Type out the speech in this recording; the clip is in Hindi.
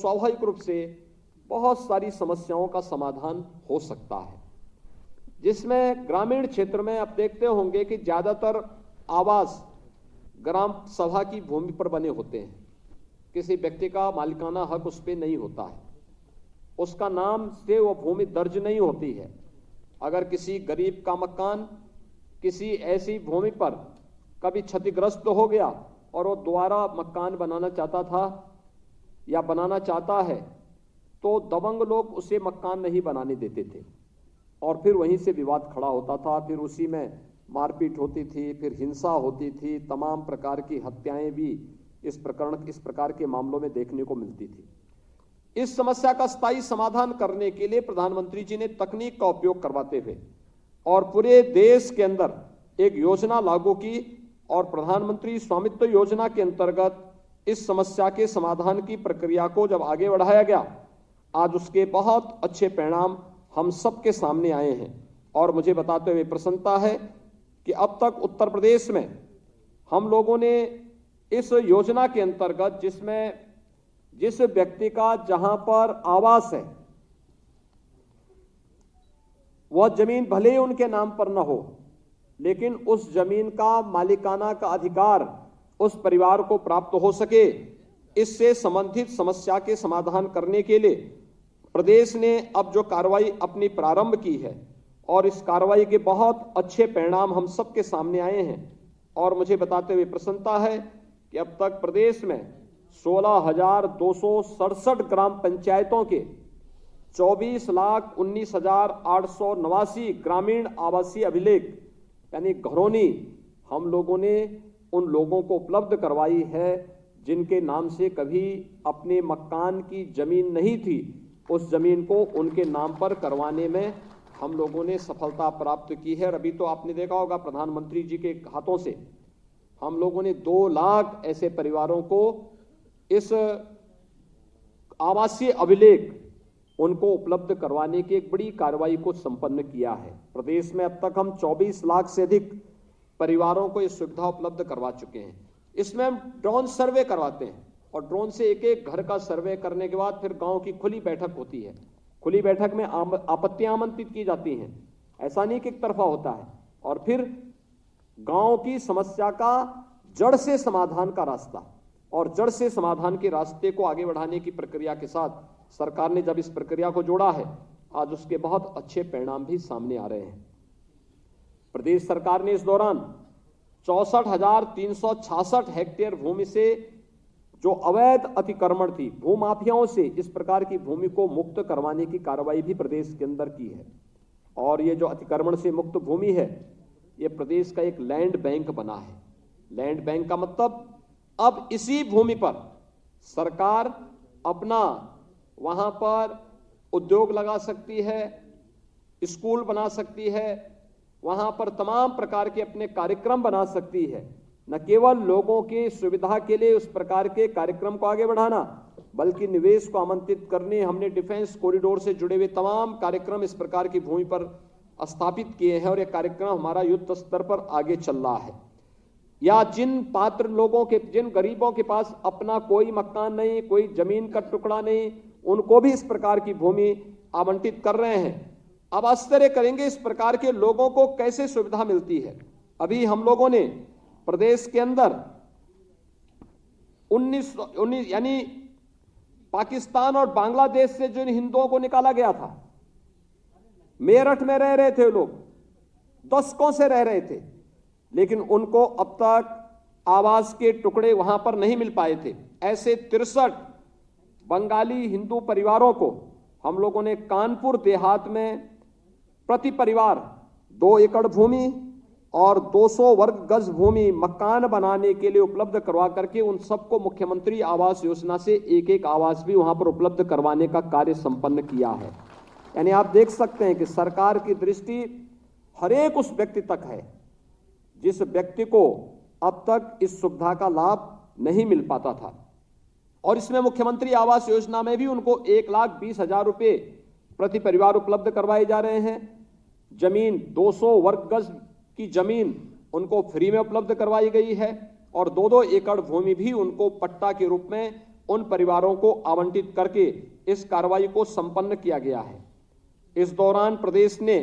स्वाभाविक रूप से बहुत सारी समस्याओं का समाधान हो सकता है, जिसमें ग्रामीण क्षेत्र में आप देखते होंगे कि ज्यादातर आवास ग्राम सभा की भूमि पर बने होते हैं। किसी व्यक्ति का मालिकाना हक उस पर नहीं होता है, उसका नाम से वो भूमि दर्ज नहीं होती है। अगर किसी गरीब का मकान किसी ऐसी भूमि पर कभी क्षतिग्रस्त हो गया और वो दोबारा मकान बनाना चाहता था या बनाना चाहता है, तो दबंग लोग उसे मकान नहीं बनाने देते थे और फिर वहीं से विवाद खड़ा होता था। फिर उसी में मारपीट होती थी, फिर हिंसा होती थी, तमाम प्रकार की हत्याएं भी इस प्रकार के मामलों में देखने को मिलती थी। इस समस्या का स्थायी समाधान करने के लिए प्रधानमंत्री जी ने तकनीक का उपयोग करवाते हुए और पूरे देश के अंदर एक योजना लागू की और प्रधानमंत्री स्वामित्व योजना के अंतर्गत इस समस्या के समाधान की प्रक्रिया को जब आगे बढ़ाया गया, आज उसके बहुत अच्छे परिणाम हम सबके सामने आए हैं। और मुझे बताते हुए प्रसन्नता है कि अब तक उत्तर प्रदेश में हम लोगों ने इस योजना के अंतर्गत जिस व्यक्ति का जहां पर आवास है वह जमीन भले ही उनके नाम पर न हो, लेकिन उस जमीन का मालिकाना का अधिकार उस परिवार को प्राप्त हो सके, इससे संबंधित समस्या के समाधान करने के लिए प्रदेश ने अब जो कार्रवाई अपनी प्रारंभ की है और इस कार्रवाई के बहुत अच्छे परिणाम हम सबके सामने आए हैं। और मुझे बताते हुए प्रसन्नता है कि अब तक प्रदेश में 16,267 ग्राम पंचायतों के 24,19,889 ग्रामीण आवासीय अभिलेख यानी घरौनी हम लोगों ने उन लोगों को उपलब्ध करवाई है जिनके नाम से कभी अपने मकान की जमीन नहीं थी। उस जमीन को उनके नाम पर करवाने में हम लोगों ने सफलता प्राप्त की है। और अभी तो आपने देखा होगा प्रधानमंत्री जी के हाथों से हम लोगों ने 2 लाख ऐसे परिवारों को इस आवासीय अभिलेख उनको उपलब्ध करवाने की एक बड़ी कार्रवाई को संपन्न किया है। प्रदेश में अब तक हम 24 लाख से अधिक परिवारों को इस सुविधा उपलब्ध करवा चुके हैं। इसमें हम ड्रोन सर्वे करवाते हैं और ड्रोन से एक एक घर का सर्वे करने के बाद फिर गांव की खुली बैठक होती है। खुली बैठक में आपत्तियां आमंत्रित की जाती हैं, ऐसा नहीं कि एक तरफा होता है। और फिर गांव की समस्या का जड़ से समाधान का रास्ता और जड़ से समाधान के रास्ते को आगे बढ़ाने की प्रक्रिया के साथ सरकार ने जब इस प्रक्रिया को जोड़ा है, आज उसके बहुत अच्छे परिणाम भी सामने आ रहे हैं। प्रदेश सरकार ने इस दौरान 64,366 हेक्टेयर भूमि से जो अवैध अतिक्रमण थी, भूमाफियाओं से इस प्रकार की भूमि को मुक्त करवाने की कार्रवाई भी प्रदेश के अंदर की है। और ये जो अतिक्रमण से मुक्त भूमि है, ये प्रदेश का एक लैंड बैंक बना है। लैंड बैंक का मतलब अब इसी भूमि पर सरकार अपना वहां पर उद्योग लगा सकती है, स्कूल बना सकती है, वहां पर तमाम प्रकार के अपने कार्यक्रम बना सकती है। न केवल लोगों की सुविधा के लिए उस प्रकार के कार्यक्रम को आगे बढ़ाना, बल्कि निवेश को आमंत्रित करने हमने डिफेंस कॉरिडोर से जुड़े हुए तमाम कार्यक्रम इस प्रकार की भूमि पर स्थापित किए हैं और यह कार्यक्रम हमारा युद्ध स्तर पर आगे चल रहा है। या जिन पात्र लोगों के, जिन गरीबों के पास अपना कोई मकान नहीं, कोई जमीन का टुकड़ा नहीं, उनको भी इस प्रकार की भूमि आवंटित कर रहे हैं। अब आश्चर्य करेंगे इस प्रकार के लोगों को कैसे सुविधा मिलती है। अभी हम लोगों ने प्रदेश के अंदर 19 यानी पाकिस्तान और बांग्लादेश से जिन हिंदुओं को निकाला गया था, मेरठ में रह रहे थे लोग, दशकों से रह रहे थे, लेकिन उनको अब तक आवास के टुकड़े वहां पर नहीं मिल पाए थे। ऐसे 63 बंगाली हिंदू परिवारों को हम लोगों ने कानपुर देहात में प्रति परिवार 2 एकड़ भूमि और 200 वर्ग गज भूमि मकान बनाने के लिए उपलब्ध करवा करके उन सबको मुख्यमंत्री आवास योजना से एक एक आवास भी वहां पर उपलब्ध करवाने का कार्य संपन्न किया है। यानी आप देख सकते हैं कि सरकार की दृष्टि हर एक उस व्यक्ति तक है जिस व्यक्ति को अब तक इस सुविधा का लाभ नहीं मिल पाता था। और इसमें मुख्यमंत्री आवास योजना में भी उनको 1,20,000 रुपए प्रति परिवार उपलब्ध करवाए जा रहे हैं। जमीन 200 वर्ग गज की जमीन उनको फ्री में उपलब्ध करवाई गई है और 2-2 एकड़ भूमि भी उनको पट्टा के रूप में उन परिवारों को आवंटित करके इस कार्रवाई को संपन्न किया गया है। इस दौरान प्रदेश ने